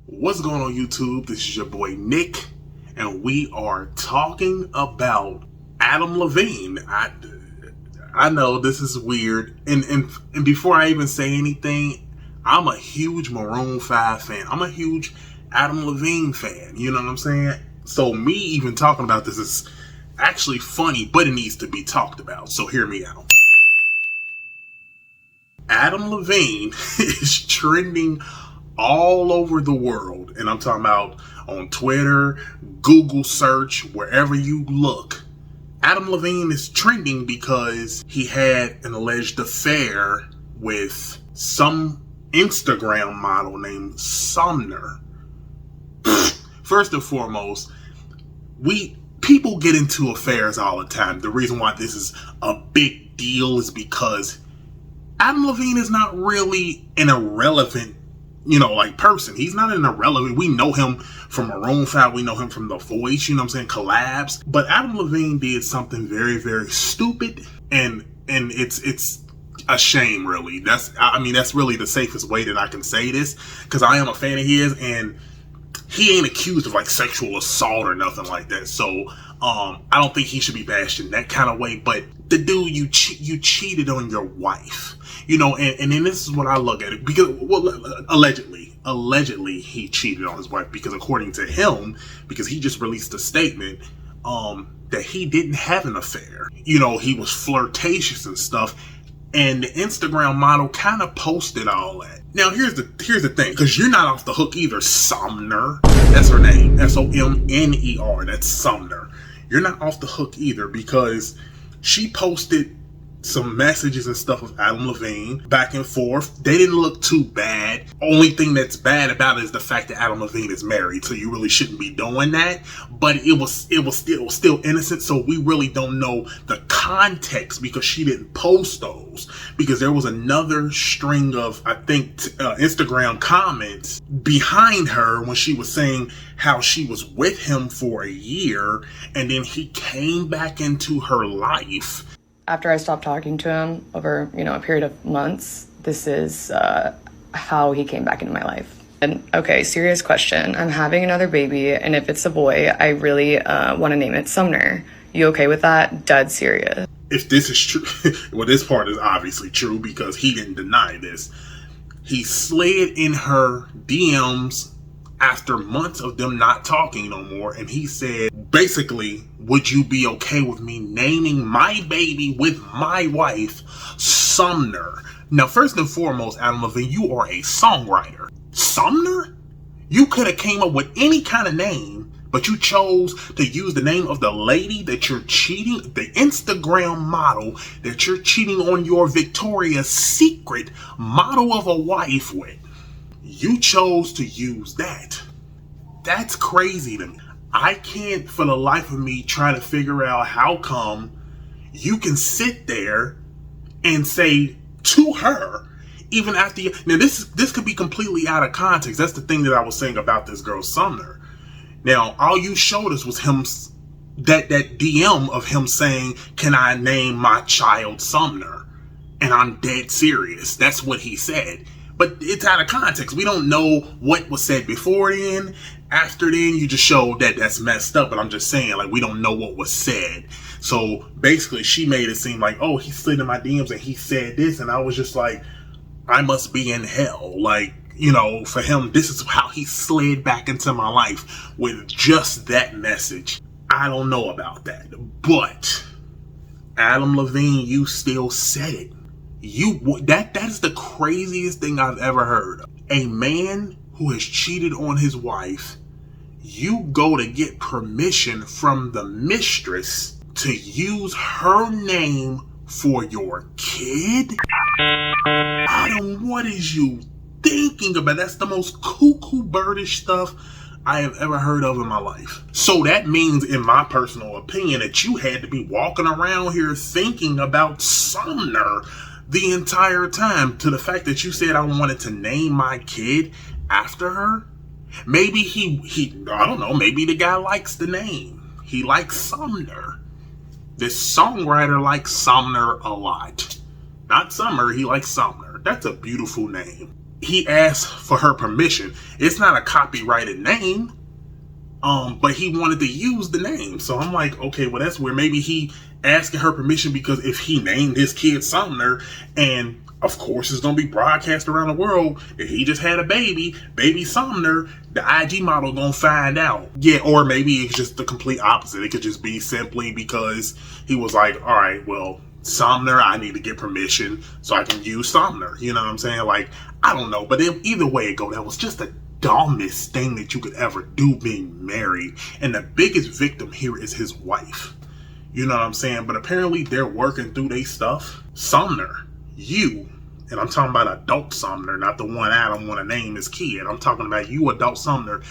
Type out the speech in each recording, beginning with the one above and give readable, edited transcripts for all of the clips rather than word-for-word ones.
What's going on YouTube? This is your boy Nick, and we are talking about Adam Levine. I know this is weird, and before I even say anything, I'm a huge Maroon 5 fan. I'm a huge Adam Levine fan. You know what I'm saying? So me even talking about this is actually funny, but it needs to be talked about. So hear me out. Adam Levine is trending all over the world, and I'm talking about on Twitter, Google search, wherever you look. Adam Levine is trending because he had an alleged affair with some Instagram model named Somner. First and foremost, people get into affairs all the time. The reason why this is a big deal is because Adam Levine is not really an irrelevant, person. He's not an irrelevant. We know him from Maroon 5. We know him from The Voice, collabs. But Adam Levine did something very, very stupid, and it's a shame, really. That's really the safest way that I can say this, because I am a fan of his, and he ain't accused of sexual assault or nothing like that. So I don't think he should be bashed in that kind of way. But the dude, you cheated on your wife, and then this is what I look at it, because allegedly he cheated on his wife, because according to him, because he just released a statement that he didn't have an affair. He was flirtatious and stuff. And the Instagram model kind of posted all that. Now, here's the thing, because you're not off the hook either, Somner. That's her name, Somner. That's Somner. You're not off the hook either, because she posted some messages and stuff with Adam Levine back and forth. They didn't look too bad. Only thing that's bad about it is the fact that Adam Levine is married, so you really shouldn't be doing that. But it was still innocent, so we really don't know the context, because she didn't post those, because there was another string of, I think, Instagram comments behind her when she was saying how she was with him for a year and then he came back into her life. After I stopped talking to him over, a period of months, this is how he came back into my life. And okay, serious question. I'm having another baby, and if it's a boy, I really want to name it Somner. You okay with that? Dead serious. If this is true, well, this part is obviously true, because he didn't deny this. He slid in her DMs after months of them not talking no more, and he said, basically, would you be okay with me naming my baby with my wife Somner? Now, first and foremost, Adam Levine, you are a songwriter. Somner? You could have came up with any kind of name, but you chose to use the name of the lady that you're cheating, the Instagram model that you're cheating on your Victoria's Secret model of a wife with. You chose to use that. That's crazy to me. I can't for the life of me try to figure out how come you can sit there and say to her, even after you, now this could be completely out of context. That's the thing that I was saying about this girl Somner. Now, all you showed us was him, that DM of him saying, can I name my child Somner? And I'm dead serious. That's what he said. But it's out of context. We don't know what was said before then. After then, you just showed that that's messed up. But I'm just saying, we don't know what was said. So basically, she made it seem like, oh, he slid in my DMs and he said this. And I was just like, I must be in hell. For him, this is how he slid back into my life, with just that message. I don't know about that. But Adam Levine, you still said it. That is the craziest thing I've ever heard of. A man who has cheated on his wife, you go to get permission from the mistress to use her name for your kid? What is you thinking about? That's the most cuckoo birdish stuff I have ever heard of in my life. So that means, in my personal opinion, that you had to be walking around here thinking about Somner the entire time, to the fact that you said, I wanted to name my kid after her. Maybe he I don't know, maybe the guy likes the name. He likes Somner. This songwriter likes Somner a lot. Not Summer, he likes Somner. That's a beautiful name. he asked for her permission. It's not a copyrighted name, but he wanted to use the name. So I'm like, okay, well, that's where maybe he asking her permission, because if he named his kid Somner, and of course it's going to be broadcast around the world that he just had a baby Somner, the IG model going to find out. Yeah, or maybe it's just the complete opposite. It could just be simply because he was like, all right, well, Somner, I need to get permission so I can use Somner. You know what I'm saying? Like, I don't know. But either way it go, that was just the dumbest thing that you could ever do, being married. And the biggest victim here is his wife. You know what I'm saying? But apparently they're working through their stuff. Somner, you, and I'm talking about adult Somner, not the one Adam want to name his kid. I'm talking about you, adult Somner.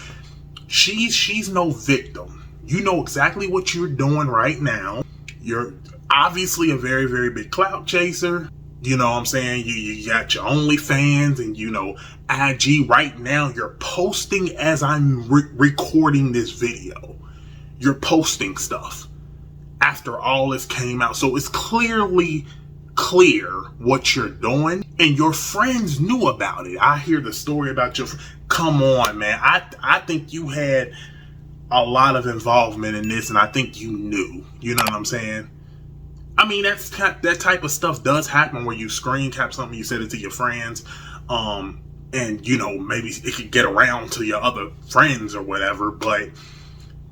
She's no victim. You know exactly what you're doing right now. You're obviously a very, very big clout chaser. You know what I'm saying? You got your OnlyFans and, you know, IG right now. You're posting as I'm recording this video. You're posting stuff after all this came out. So it's clearly clear what you're doing. And your friends knew about it. I hear the story about your... Come on, man. I think you had a lot of involvement in this, and I think you knew. You know what I'm saying? I mean, that type of stuff does happen where you screen cap something, you said it to your friends, and, you know, maybe it could get around to your other friends or whatever, but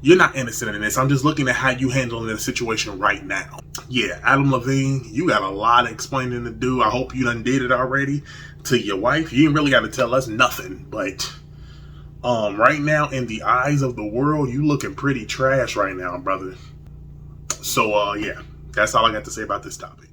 you're not innocent in this. I'm just looking at how you handling the situation right now. Yeah, Adam Levine, you got a lot of explaining to do. I hope you done did it already to your wife. You ain't really got to tell us nothing, but right now, in the eyes of the world, you looking pretty trash right now, brother. So, yeah. That's all I got to say about this topic.